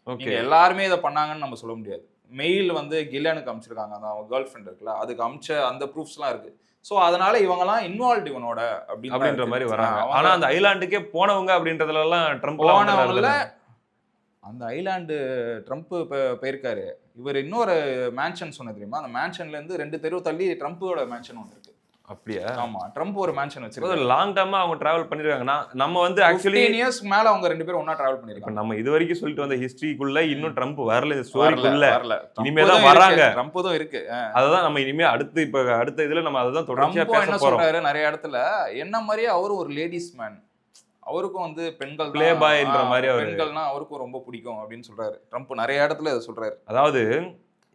S1: ஓகே, எல்லாருமே இதை பண்ணாங்கன்னு நம்ம சொல்ல முடியாது. மெயில் வந்து கில்லனுக்கு அனுப்பிச்சிருக்காங்க, அந்த அவங்க கேர்ள் ஃப்ரெண்ட் இருக்குல்ல, அதுக்கு அமிச்ச அந்த ப்ரூஃப்ஸ்லாம் இருக்கு. ஸோ அதனால இவங்கலாம் இன்வால்வ் இவனோட அப்படின்ற
S2: மாதிரி வராங்க. ஆனா அந்த ஐலாண்டுக்கே போனவங்க அப்படின்றதுலாம் ட்ரம்ப் போனவங்கள,
S1: அந்த ஐலாண்டு ட்ரம்ப் போயிருக்காரு. இவர் இன்னொரு மேன்ஷன் சொன்ன தெரியுமா? அந்த மேன்ஷன்ல இருந்து 2 தெரு தள்ளி ட்ரம்ப்போட மேன்ஷன் ஒன்று இருக்கு.
S2: அப்படியா?
S1: ஆமா, ட்ரம்ப் ஒரு மேன்ஷன் வச்சிருக்காரு.
S2: லாங் டர்மா அவங்க டிராவல் பண்ணிருக்காங்க. நம்ம வந்து ஆக்சுவலி
S1: 10 இயர்ஸ் மேல அவங்க 2 பேரும் ஒண்ணா டிராவல் பண்ணிருக்காங்க.
S2: நம்ம இது வரைக்கும் சொல்லிட்டு வந்த ஹிஸ்டரிக்குள்ள இன்னும் ட்ரம்ப் வரல, இந்த ஸ்டோரிக்குள்ள இனிமே தான் வராங்க.
S1: ட்ரம்ப் தான் இருக்கு.
S2: அததான் நம்ம இனிமே அடுத்த இதுல நம்ம அததான் தொடர்ச்சியா பேச போறோம்.
S1: சொல்றாரு நிறைய இடத்துல, என்ன மாதிரியே அவரும் ஒரு லேடிஸ் மேன், அவருக்கும் வந்து பெண்கள்
S2: பிளே பாய்ன்ற மாதிரி,
S1: பெண்கள்னா அவருக்கும் ரொம்ப பிடிக்கும் அப்படின்னு சொல்றாரு. ட்ரம்ப் நிறைய இடத்துல இதை சொல்றாரு.
S2: அதாவது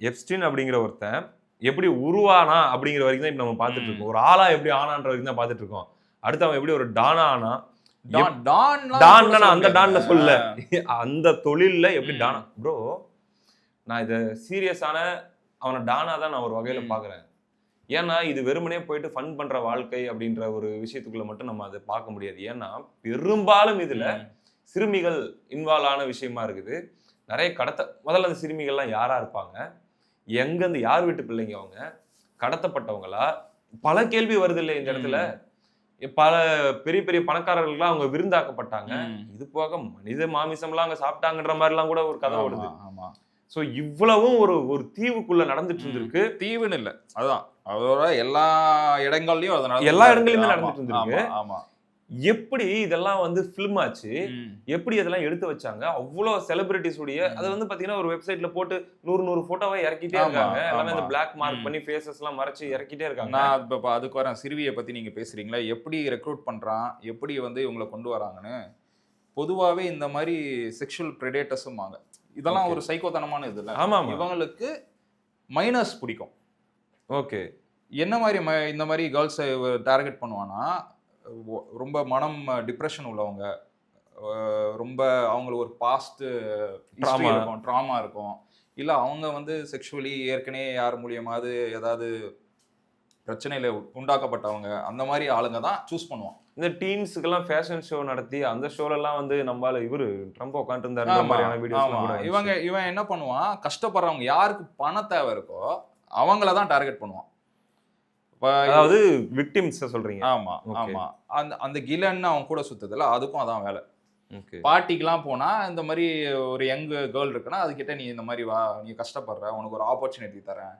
S2: எப்ஸ்டீன் அப்படிங்கிற ஒருத்தன் எப்படி உருவானா அப்படிங்கிற வரைக்கும் தான் இப்ப நம்ம பார்த்துட்டு இருக்கோம். ஒரு ஆளா எப்படி ஆனான்ற வரைக்கும் தான் பார்த்துட்டு இருக்கோம். அடுத்து அவன் எப்படி ஒரு டானா ஆனா, அந்த டான்ல சொல்ல, அந்த தொழில்ல எப்படி டானா. ப்ரோ, நான் இதை சீரியஸான அவனை டானா தான் நான் ஒரு வகையில பாக்குறேன். ஏன்னா இது வெறுமனே போயிட்டு ஃபன் பண்ற வாழ்க்கை அப்படின்ற ஒரு விஷயத்துக்குள்ள மட்டும் நம்ம அதை பார்க்க முடியாது. ஏன்னா பெரும்பாலும் இதுல சிறுமிகள் இன்வால்வ் ஆன விஷயமா இருக்குது. நிறைய முதல்ல அந்த சிறுமிகள்லாம் யாரா இருப்பாங்க, எங்கேருந்து யார் வீட்டு பிள்ளைங்க, அவங்க கடத்தப்பட்டவங்களா, பல கேள்வி வருது இல்லை இந்த இடத்துல. பல பெரிய பெரிய பணக்காரர்கள்லாம் அவங்க விருந்தாக்கப்பட்டாங்க. இது போக மனித மாமிசம்லாம் அங்க சாப்பிட்டாங்கன்ற மாதிரிலாம் கூட ஒரு கதை ஓடுது. ஸோ இவ்வளவும் ஒரு தீவுக்குள்ள நடந்துட்டு இருந்திருக்கு.
S1: தீவுன்னு இல்லை, அதுதான் அதோட எல்லா இடங்கள்லயும்
S2: நடந்துட்டு இருந்திருக்கு. ஆமா, எப்படி இதெல்லாம் வந்து ஃபிலிம் ஆச்சு, எப்படி இதெல்லாம் எடுத்து வச்சாங்க, அவ்வளவு செலிபிரிட்டிஸ் உடைய, அது வந்து பாத்தீங்கன்னா ஒரு வெப்சைட்ல போட்டு 100 போட்டோவை இறக்கிட்டே இருக்காங்க. எல்லாமே இந்த பிளாக் மார்க் பண்ணி ஃபேஸஸ் எல்லாம் மறைச்சு இறக்கிட்டே இருக்காங்க.
S1: நான் இப்ப அதுக்கு வரேன். சிறுவியை பத்தி நீங்க பேசுறீங்களா, எப்படி ரெக்ரூட் பண்றான், எப்படி வந்து இவங்களை கொண்டு வராங்கன்னு. பொதுவாவே இந்த மாதிரி செக்ஷுவல் பிரெடேட்டர்ஸும் வாங்க, இதெல்லாம் ஒரு சைக்கோத்தனமான இது இல்லை.
S2: ஆமா,
S1: இவங்களுக்கு மைனர்ஸ் பிடிக்கும்.
S2: ஓகே,
S1: என்ன மாதிரி இந்த மாதிரி கேர்ள்ஸை டார்கெட் பண்ணுவானா, ரொம்ப மனம் டிப்ரெஷன் உள்ளவங்க, ரொம்ப அவங்களுக்கு ஒரு பாஸ்ட் ட்ராமா இருக்கும், இல்லை அவங்க வந்து செக்ஷுவலி ஏற்கனவே யார் மூலியமாவது ஏதாவது பிரச்சனையில உண்டாக்கப்பட்டவங்க, அந்த மாதிரி ஆளுங்க தான் சூஸ் பண்ணுவான்.
S2: இந்த டீன்ஸுக்கெல்லாம் ஃபேஷன் ஷோ நடத்தி அந்த ஷோலெல்லாம் வந்து நம்மளால ட்ரம்ப் உட்காந்துருந்தாரு.
S1: இவன் என்ன பண்ணுவான், கஷ்டப்படுறவங்க யாருக்கு பண தேவை இருக்கோ அவங்கள தான் டார்கெட் பண்ணுவான்.
S2: அதாவது விக்டிம்ஸ் சொல்றீங்க?
S1: ஆமா ஆமா. அந்த கிலன் அவன் கூட சுத்ததுல அதுக்கும் அதான் வேலை. பார்ட்டிக்கெல்லாம் போனா இந்த மாதிரி ஒரு யங் கேர்ள் இருக்குன்னா அதுக்கிட்ட, நீ இந்த மாதிரி வா, நீ கஷ்டப்படுற, உனக்கு ஒரு ஆப்பர்ச்சுனிட்டி தரேன்,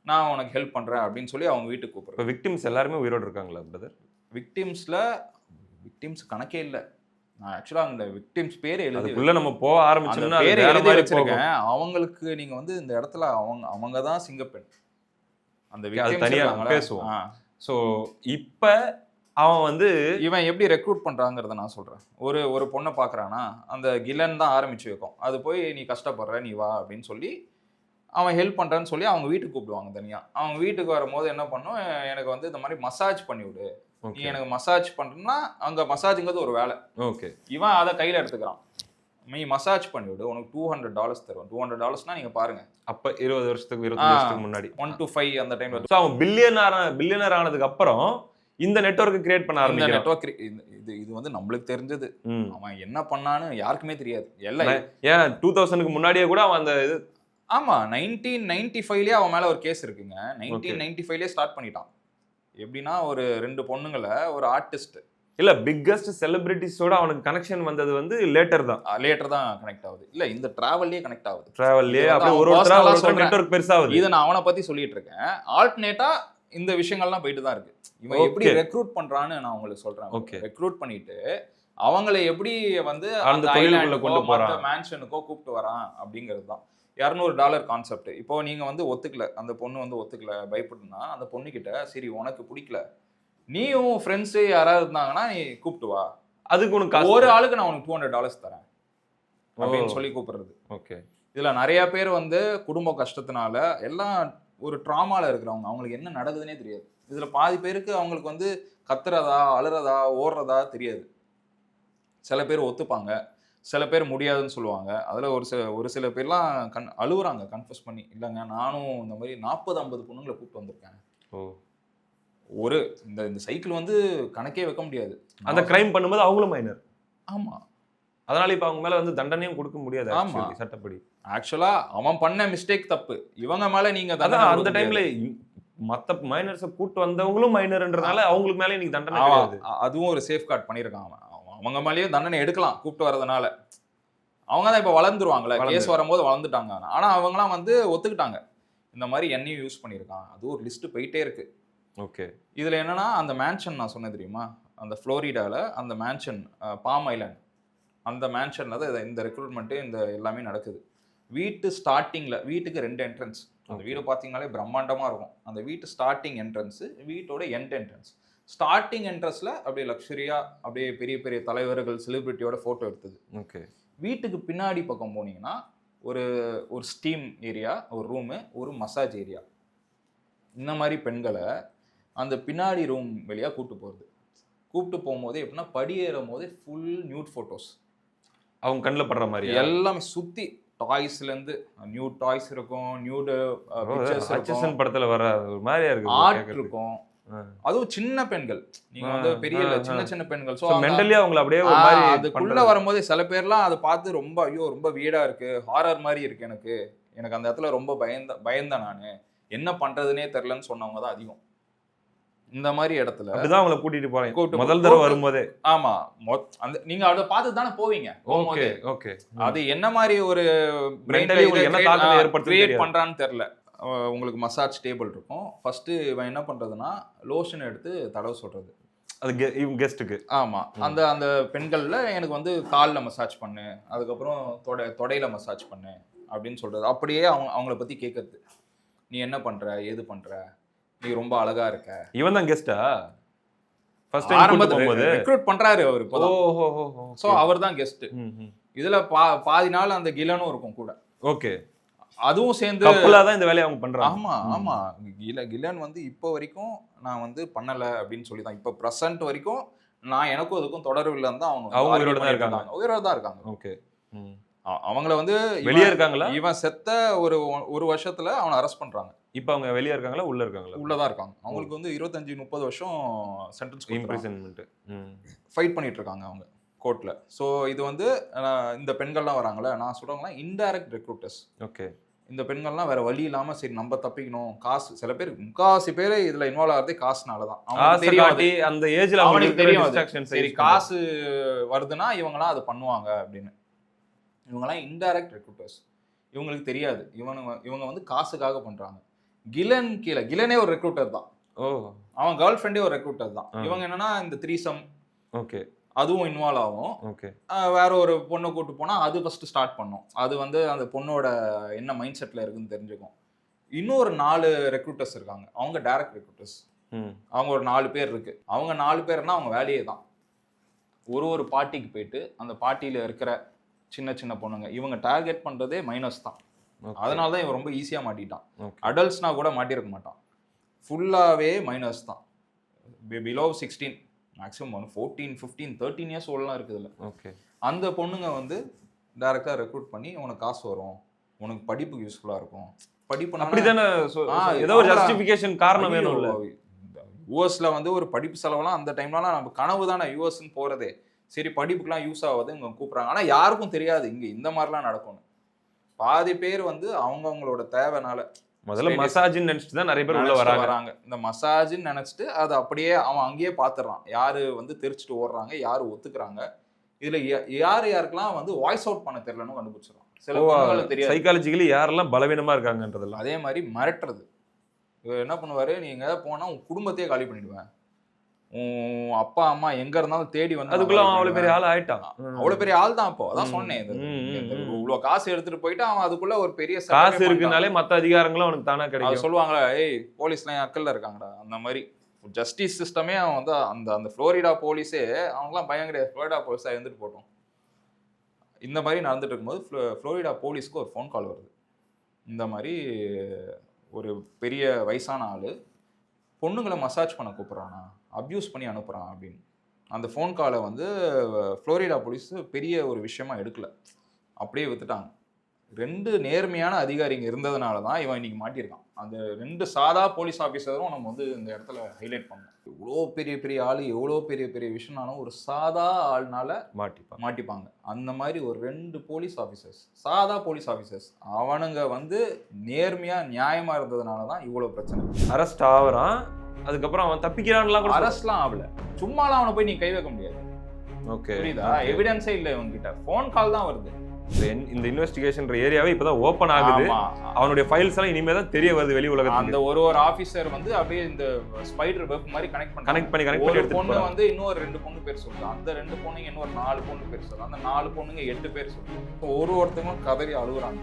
S1: நான் உனக்கு ஹெல்ப் பண்றேன் அப்படின்னு சொல்லி அவங்க வீட்டுக்கு கூப்பிடுறேன்.
S2: விக்டிம்ஸ் எல்லாருமே உயிரோடு இருக்காங்களா பிரதர்?
S1: விக்டிம்ஸ் கணக்கே இல்லை. நான் ஆக்சுவலா அந்த விக்டிம்ஸ் பேர்
S2: எழுதிக்குள்ள நம்ம போக ஆரம்பிச்சோம்னா
S1: பேர் எழுதி வச்சிருக்கேன். அவங்களுக்கு நீங்க வந்து இந்த இடத்துல அவங்க தான் சிங்கப்பெண். அந்த
S2: தனியா பேசுவோம். ஸோ இப்ப அவன் வந்து
S1: இவன் எப்படி ரெக்ரூட் பண்றாங்கிறத நான் சொல்றேன். ஒரு பொண்ணை பார்க்கறானா, அந்த கிலன் தான் ஆரம்பிச்சு வைக்கும். அது போய் நீ கஷ்டப்படுற நீ வா அப்படின்னு சொல்லி அவன் ஹெல்ப் பண்றான்னு சொல்லி அவங்க வீட்டுக்கு கூப்பிடுவாங்க தனியா. அவங்க வீட்டுக்கு வரும்போது என்ன பண்ணும், எனக்கு வந்து இந்த மாதிரி மசாஜ் பண்ணி விடு. நீ எனக்கு மசாஜ் பண்றேன்னா அங்க மசாஜ்ங்கிறது ஒரு வேலை.
S2: ஓகே.
S1: இவன் அதை கையில எடுத்துக்கிறான். நீ மசாஜ் பண்ணி விடு, உனக்கு $200 தருவேன். $200 நீங்க பாருங்க.
S2: அப்ப 20 வருஷத்துக்கு 25 வருஷத்துக்கு முன்னாடி
S1: 1 to 5 அந்த டைம்ல.
S2: சோ அவன் பில்லியனர் ஆனதுக்கு அப்புறம் இந்த நெட்வொர்க் கிரியேட் பண்ண
S1: இந்த
S2: ஆரம்பிக்கிறான்.
S1: நெட்வொர்க் இது வந்து நம்மளுக்கு தெரிஞ்சது. அவன் என்ன பண்ணான்னு யாருக்குமே தெரியாது. எல்லாம்
S2: ஏன் 2000க்கு முன்னாடியே கூட அவன் அந்த இது
S1: ஆமா 1995லயே அவன் மேல ஒரு கேஸ் இருக்குங்க. 1995லயே ஸ்டார்ட் பண்ணிட்டான். எப்படின்னா ஒரு 2 பொண்ணுங்களை ஒரு ஆர்டிஸ்ட்
S2: இல்ல பிக்கஸ்ட் செலிபிரிட்டிஸோட அவனுக்கு கனெக்ஷன் வந்தது வந்து லேட்டர் தான்
S1: கனெக்ட் ஆகுது. இல்ல இந்த டிராவல்லயே கனெக்ட் ஆகுது.
S2: டிராவல்லயே அப்படியே ஒரு நெட்வொர்க் பெருசாகுது.
S1: இத நான் அவனை பத்தி சொல்லிட்டு இருக்கேன். ஆல்டர்னேட்டா இந்த விஷயங்கள்லாம் போயிட்டு தான் இருக்கு. இவன் எப்படி ரெக்ரூட் பண்றான்னு நான் உங்களுக்கு சொல்றேன். ரெக்ரூட் பண்ணிட்டு அவங்களை எப்படி வந்து அந்த
S2: தொழிலுக்குள்ள கொண்டு போறான்,
S1: மேன்ஷனுக்கோ கூப்பிட்டு வரான் அப்படிங்கிறது தான். $200 கான்செப்ட். இப்போ நீங்க வந்து ஒத்துக்கல, அந்த பொண்ணு வந்து ஒத்துக்கல, பயப்படுனா அந்த பொண்ணு கிட்ட சரி உனக்கு பிடிக்கல, நீயும் ஃப்ரெண்ட்ஸ் யாராவது இருந்தாங்கன்னா நீ கூப்பிட்டு வா,
S2: அதுக்கு உனக்கு
S1: ஒரு ஆளுக்கு நான் உனக்கு $200 தரேன் அப்படின்னு சொல்லி கூப்பிடுறது.
S2: ஓகே.
S1: இதுல நிறைய பேர் வந்து குடும்ப கஷ்டத்தினால எல்லாம் ஒரு ட்ராமால இருக்கிறவங்க, அவங்களுக்கு என்ன நடக்குதுன்னே தெரியாது. இதுல பாதி பேருக்கு அவங்களுக்கு வந்து கத்துறதா அழுறதா ஓடுறதா தெரியாது. சில பேர் ஒத்துப்பாங்க, சில பேர் முடியாதுன்னு சொல்லுவாங்க. அதில் ஒரு சில பேர்லாம் அழுகுறாங்க கன்ஃபஸ் பண்ணி, இல்லைங்க நானும் இந்த மாதிரி 40-50 பொண்ணுங்களை கூப்பிட்டு வந்திருக்கேன். ஒரு இந்த சைக்கிள் வந்து கணக்கே வைக்க முடியாது.
S2: அந்த கிரைம் பண்ணும்போது அவங்களும் மைனர்.
S1: ஆமா,
S2: அதனால இப்போ அவங்க மேல வந்து தண்டனையும் கொடுக்க முடியாது.
S1: ஆமா,
S2: சட்டப்படி
S1: ஆக்சுவலா அவன் பண்ண மிஸ்டேக் தப்பு, இவங்க மேல நீங்க
S2: அந்த டைம்ல மத்த மைனர்ஸை கூட்டு வந்தவங்களும் மைனர்ன்றனால அவங்களுக்கு மேலே நீங்க தண்டனை கிடையாது.
S1: அதுவும் ஒரு சேஃப் கார்டு பண்ணியிருக்கான். அவங்க மேலேயும் தண்டனை எடுக்கலாம் கூப்பிட்டு வரதுனால. அவங்க தான் இப்போ வளர்ந்துருவாங்களே, கேஸ் வரும்போது வளர்ந்துட்டாங்க. ஆனா அவங்களாம் வந்து ஒத்துக்கிட்டாங்க, இந்த மாதிரி என்னையும் யூஸ் பண்ணியிருக்கான். அது ஒரு லிஸ்ட் போயிட்டே இருக்கு.
S2: ஓகே.
S1: இதுல என்னன்னா அந்த மேன்ஷன் நான் சொன்னேன் தெரியுமா, அந்த ஃப்ளோரிடால அந்த மேன்ஷன் பாம் ஐலாண்ட், அந்த மேன்ஷன்ல தான் இந்த ரெக்ரூட்மெண்ட் இந்த எல்லாமே நடக்குது. வீட்டு ஸ்டார்டிங்ல வீட்டுக்கு 2 என்ட்ரன்ஸ். அந்த வீடு பார்த்தீங்கன்னாலே பிரம்மாண்டமா இருக்கும். அந்த வீட்டு ஸ்டார்டிங் என்ட்ரன்ஸ், வீட்டோட எண்ட் என்ட்ரன்ஸ். ஸ்டார்டிங் என்ட்ரன்ஸ்ல அப்படியே லக்ஸரியா அப்படியே பெரிய பெரிய தலைவர்கள் செலிபிரிட்டியோட போட்டோ எடுத்தது.
S2: ஓகே.
S1: வீட்டுக்கு பின்னாடி பக்கம் போனீங்கன்னா ஒரு ஸ்டீம் ஏரியா, ஒரு ரூமு, ஒரு மசாஜ் ஏரியா. இந்த மாதிரி பெண்களை அந்த பின்னாடி ரூம் வழியா கூப்பிட்டு போகும்போதே எப்படின்னா படியேறும் போதே ஃபுல் நியூட் ஃபோட்டோஸ்
S2: அவங்க கண்ணில் படுற மாதிரி
S1: எல்லாமே சுத்தி டாய்ஸ்ல இருந்து நியூட் டாய்ஸ் இருக்கும், நியூட் பிக்சர்ஸ் இருக்கும்,
S2: படத்துல வர ஒரு மாதிரியா இருக்கு,
S1: ஆர்ட் இருக்கும். அதுவும் சின்ன பெண்கள், நீங்க வந்து பெரிய சின்ன பெண்கள். சோ
S2: மெண்டலி அவங்கள அப்படியே ஒரு மாதிரி
S1: அதுக்குள்ள வரும்போது சில பேர்லாம் அதை பார்த்து ரொம்ப ஐயோ ரொம்ப வீடா இருக்கு, ஹாரர் மாதிரி இருக்கு, எனக்கு அந்த இடத்துல ரொம்ப பயந்தேன், நானு என்ன பண்றதுனே தெரியலன்னு சொன்னவங்க தான் அதிகம். இந்த மாதிரி இடத்துல
S2: அப்படிதான் அவங்களை கூட்டிட்டு போறேன் முதல் தடவை வரும்போதே.
S1: ஆமா, அந்த நீங்க அதை பார்த்து தானே போவீங்க.
S2: Okay okay.
S1: அது என்ன மாதிரி ஒரு
S2: என்ன தாக்கத்தை ஏற்படுத்தி
S1: பண்றான்னு தெரியல. உங்களுக்கு மசாஜ் டேபிள் இருக்கும். ஃபர்ஸ்ட் இவன் என்ன பண்றதுன்னா லோஷன் எடுத்து தடவை சொல்றது,
S2: அது கெஸ்ட்டுக்கு.
S1: ஆமா, அந்த பெண்கள்ல எனக்கு வந்து காலில் மசாஜ் பண்ணு, அதுக்கப்புறம் தொடையில மசாஜ் பண்ணு அப்படின்னு சொல்றது. அப்படியே அவங்கள பத்தி கேட்கறது, நீ என்ன பண்ற ஏது பண்ற, நீ ரொம்ப அழகா இருக்க.
S2: இவன் தான் கெஸ்டா ஃபர்ஸ்ட்
S1: ஆரம்பத்துல ரெக்ரூட் பண்றாரு அவர். சோ அவர் தான் கெஸ்ட். இதுல பாதி நாள் அந்த கிலனும் இருக்கும் கூட.
S2: ஓகே.
S1: அதுவும் சேர்ந்து
S2: தான் இந்த வேலையை அவங்க பண்றாங்க.
S1: ஆமா கிலன் வந்து இப்போ வரைக்கும் நான் வந்து பண்ணல அப்படின்னு சொல்லி தான், இப்போ பிரசன்ட் வரைக்கும் நான் எனக்கும் அதுக்கும் தொடர்பு இல்லைன்னு தான் அவங்க உயிரோட தான் இருக்காங்க.
S2: ஓகே.
S1: அவங்கள வந்து
S2: வெளியே இருக்காங்களா?
S1: இவன் செத்த ஒரு வருஷத்துல அவனை அரெஸ்ட் பண்றாங்க.
S2: இப்போ அவங்க வெளியே இருக்காங்களா உள்ள இருக்காங்களா?
S1: உள்ளதான் இருக்காங்க. அவங்களுக்கு வந்து 25-30 வருஷம் சென்டென்ஸ்
S2: இம்ப்ரிசன்மென்ட்
S1: ஃபைட் பண்ணிட்டு இருக்காங்க அவங்க கோர்ட்ல. ஸோ இது வந்து இந்த பெண்கள்லாம் வராங்களே, நான் சொல்றவங்களா இன்டைரக்ட் ரெக்ரூட்டர்ஸ்.
S2: ஓகே.
S1: இந்த பெண்கள்லாம் வேற வழி இல்லாம சரி நம்ம தப்பிக்கணும், காசு, சில பேர் முக்காவாசி பேர் இதுல இன்வால்வ் ஆகிறதே காசுனாலதான். அவங்களுக்கு தெரியாது, அந்த ஏஜ்ல அவங்களுக்கு தெரியும் சரி காசு வருதுன்னா இவங்கலாம் அது பண்ணுவாங்க அப்படின்னு. இவங்கலாம் இன்டைரக்ட் ரெக்ரூட்டர்ஸ், இவங்களுக்கு தெரியாது இவங்க வந்து காசுக்காக பண்றாங்க. கிலனே ஒரு ரெக்ரூட்டர் தான். அவன் கேர்ள் ஃப்ரெண்டே ஒரு ரெக்ரூட்டர் தான். இவங்க என்னன்னா இந்த த்ரீசம்
S2: ஓகே
S1: அதுவும் இன்வால்வ் ஆகும்.
S2: ஓகே.
S1: வேற ஒரு பொண்ணை கூட்டு போனா அது ஃபர்ஸ்ட் ஸ்டார்ட் பண்ணும். அது வந்து அந்த பொண்ணோட என்ன மைண்ட் செட்ல இருக்குன்னு தெரிஞ்சுக்கும். இன்னொரு 4 ரெக்ரூட்டர்ஸ் இருக்காங்க, அவங்க டைரக்ட் ரெக்ரூட்டர்ஸ். அவங்க ஒரு 4 பேர் இருக்கு. அவங்க 4 பேர்னா அவங்க வேலையே தான். ஒரு பார்ட்டிக்கு போயிட்டு அந்த பார்ட்டியில இருக்கிற சின்ன சின்ன பொண்ணுங்க இவங்க டார்கெட் பண்றதே மைனஸ் தான். அதனால தான் இவன் ரொம்ப ஈஸியா மாட்டிட்டான். அடல்ட்ஸ்னா கூட மாட்டிருக்க மாட்டான். ஃபுல்லாவே மைனஸ் தான். பிலோ 16 மேக்ஸிமம் 14, 15, 13 இயர்ஸ் ஓல்ட்லாம் இருக்குதுல்ல.
S2: ஓகே.
S1: அந்த பொண்ணுங்க வந்து டைரக்டா ரெக்ரூட் பண்ணி உனக்கு காசு வரும், உனக்கு படிப்புக்கு யூஸ்ஃபுல்லா இருக்கும். படிப்பு
S2: அப்படிதானே ஏதோ ஒரு ஜஸ்டிஃபிகேஷன் காரணம் வேணும்ல.
S1: யூஎஸ்ல வந்து ஒரு படிப்பு செலவெல்லாம் அந்த டைம்லாம் நம்ம கனவு தானே யூஎஸ்ன்னு போறதே. சரி படிப்புக்குலாம் யூஸ் ஆகுது இங்க கூப்பிடுறாங்க. ஆனா யாருக்கும் தெரியாது இங்க இந்த மாதிரிலாம் நடக்கும்னு. பாதி பேர் வந்து அவங்களோட தேவைனால
S2: முதல்ல மசாஜ்னு நினைச்சிட்டு தான் நிறைய பேர் உள்ள வராங்க. இந்த
S1: மசாஜ்னு நினைச்சிட்டு அதை அப்படியே அவன் அங்கேயே பாத்துறான். யாரு வந்து தெரிச்சுட்டு ஓடுறாங்க, யாரு ஒத்துக்குறாங்க. இதுல யாருக்கெல்லாம் வந்து வாய்ஸ் அவுட் பண்ண தெரியலன்னு கண்டுபிடிச்சிடலாம். சில பொண்ணுங்களுக்கு தெரியாது
S2: சைக்காலஜிக்கலி யாரெல்லாம் பலவீனமா இருக்காங்கன்றதுல.
S1: அதே மாதிரி மிரட்டுறது. இவர் என்ன பண்ணுவாரு, நீங்க போனா உன் குடும்பத்தையே காலி பண்ணிடுவேன், உன் அப்பா அம்மா எங்க இருந்தாலும் தேடி வந்து.
S2: அதுக்குள்ள அவன் அவ்வளவு பெரிய ஆள் ஆயிட்டான்.
S1: அவ்வளவு பெரிய ஆள் தான். அப்போ அதான் சொன்னேன், இவ்வளவு காசு எடுத்துட்டு போயிட்டு அவன் அதுக்குள்ள ஒரு பெரிய
S2: காசு இருக்குனாலே மத்த அதிகாரங்களும் அவனுக்கு தானா கிடைக்கும்.
S1: சொல்லுவாங்களா, ஏய் போலீஸ்லாம் அக்கல்ல இருக்காங்கடா, அந்த மாதிரி ஜஸ்டிஸ் சிஸ்டமே அவன் வந்து அந்த புளோரிடா போலீஸே அவங்கலாம் பயம் கிடையாது. புளோரிடா போலீஸா இருந்துட்டு போட்டோம். இந்த மாதிரி நடந்துட்டு இருக்கும்போது புளோரிடா போலீஸ்க்கு ஒரு ஃபோன் கால் வருது. இந்த மாதிரி ஒரு பெரிய வயசான ஆளு பொண்ணுங்களை மசாஜ் பண்ண கூப்பிட்றானா, அப்யூஸ் பண்ணி அனுப்புறான் அப்படின்னு. அந்த ஃபோன் காலை வந்து புளோரிடா போலீஸ் பெரிய ஒரு விஷயமா எடுக்கல, அப்படியே வித்துட்டாங்க. 2 நேர்மையான அதிகாரிங்க இருந்ததுனால தான் இவன் இன்னைக்கு மாட்டியிருக்கான். அந்த 2 சாதா போலீஸ் ஆஃபீஸரும் நம்ம வந்து இந்த இடத்துல ஹைலைட் பண்ணோம். எவ்வளோ பெரிய ஆள், எவ்வளோ பெரிய விஷயம்னாலும் ஒரு சாதா ஆள்னால மாட்டிப்பாங்க. அந்த மாதிரி ஒரு 2 போலீஸ் ஆஃபீஸர்ஸ், சாதா போலீஸ் ஆஃபீஸர்ஸ், அவனுங்க வந்து நேர்மையா நியாயமா இருந்ததுனால தான் இவ்வளோ பிரச்சனை.
S2: அரெஸ்ட் ஆகுறான், அதுக்கப்புறம் அவன் தப்பிக்கிறான்லாம் கூட.
S1: அரெஸ்ட்லாம் ஆகல, சும்மாலாம் அவனை போய் நீ கை வைக்க முடியாது.
S2: ஓகே,
S1: புரியுதா? எவிடன்ஸே இல்லை இவன்கிட்ட, ஃபோன் கால் தான் வருது.
S2: இந்த இன்வெஸ்டிகேஷன் ஏரியாவே இப்பதான் ஓபன் ஆகுது. அவனுடைய ஃபைல்ஸ் எல்லாம் இனிமே தான் தெரிய வருது வெளி உலகத்துக்கு.
S1: அந்த ஒரு ஆபீசர் வந்து அப்படியே இந்த ஸ்பைடர் வெப் மாதிரி கனெக்ட் பண்ணி
S2: ஒரு
S1: பொண்ணு வந்து இன்னொரு 2 பொண்ணு பேர் சொல்றாங்க. அந்த 2 பொண்ணுங்க இன்னொரு 4 பொண்ணு பேர் சொல்றாங்க. அந்த 4 பொண்ணுங்க 8 பேர் சொல்றாங்க. ஒருத்தவங்களும் கதறி அழுகுறாங்க,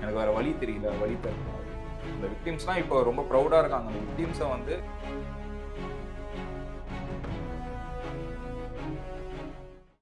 S1: எனக்கு வேற வழி தெரியல, வழி தரல. இந்த விக்டிம்ஸ்லாம் இப்போ ரொம்ப ப்ரௌடா இருக்காங்க. அந்த விக்டிம்ஸை வந்து